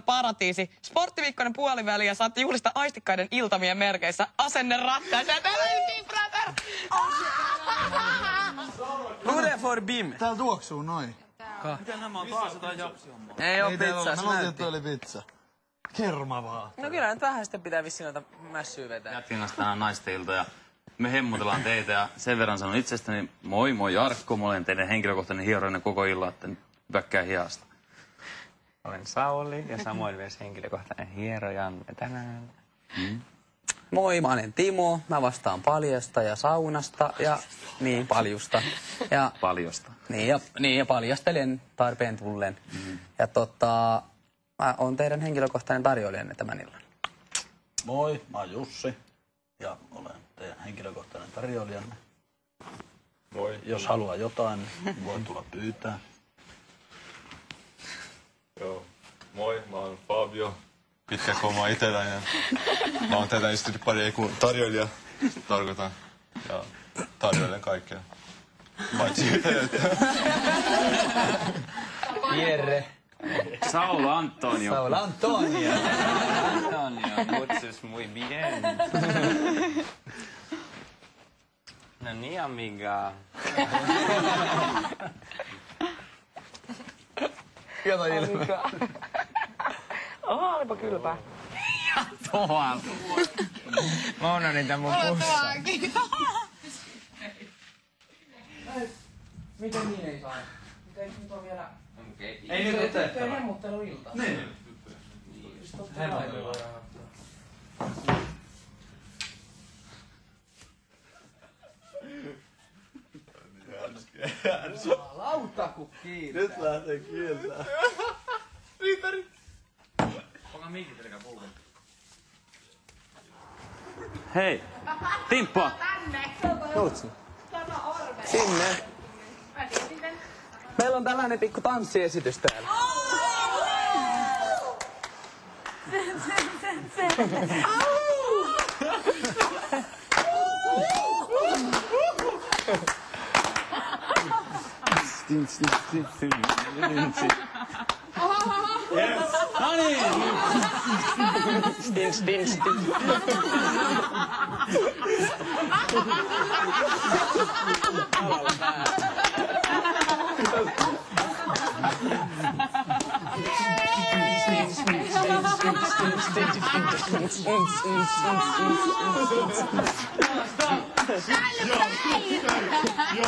Paratiisi. Sporttiviikkoinen puoliväli ja saatte juhlista aistikkaiden iltamien merkeissä asenne rattaaseen. Brother! Miten for Bim? Täällä tuoksuu noin. Miten nämä on taas jotain japsiommaa? Ei oo pizzaa, Mä luultiin, että oli pizza. Kerma vaan. No kyllä nyt vähän sitten pitää vissiin noita mässyä vetää. Jätkin kanssa tänään naisten ilta ja me hemmotellaan teitä ja sen verran sanon itsestäni, moi Jarkko, mä olen teidän henkilökohtainen hieroinen koko illan, että hypäkkää hiasta. Olen Sauli ja samoin myös henkilökohtainen hierojamme tänään. Moi, mä olen Timo. Mä vastaan paljasta ja saunasta ja niin paljusta. Ja Paljosta. Niin ja paljastelen tarpeen tullen. Ja mä oon teidän henkilökohtainen tarjoilijanne tämän illan. Moi, mä oon Jussi. Ja olen teidän henkilökohtainen tarjoilijanne. Moi. Jos haluaa jotain, niin voi tulla pyytää. Joo. Moi, mä oon Fabio. Pitkä koma itellä ja mä oon teitä istunut pari tarjoilija, tarkoitan. Ja tarjoilen kaikkea. Paitsi itellä. Jerre. Saul Antonio. Saul Antonio. Antonio, kutsus muy bien. No niin, amiga. Kato ilme. Oho, olipa kylpää. Tuolla. Mä oon niitä mun pussa. Miten niin ei saa? Miten nyt on vielä... Ei nyt eteen. Työ hemmotteluilta. Niin. Lautaku kiinni. Nyt lähtee kieltää. Hei, Timppa! Sinne. Meillä on tällainen pikku tanssiesitys täällä. No niin! Stins, stins, stins. Joo.